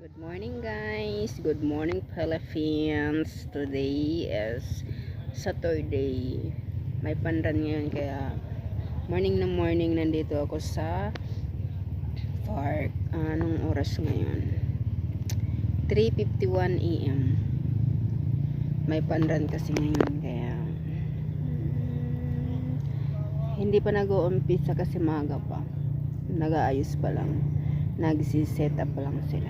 Good morning guys. Good morning Philippines. Today is Saturday. May pandan ngayon kaya morning na morning nandito ako sa park. Anong oras ngayon? 3:51 AM. May pandan kasi ngayon kaya hindi pa nag-uumpisa kasi maga pa. Nag-aayos pa lang. Nagsi-set up pa lang sila.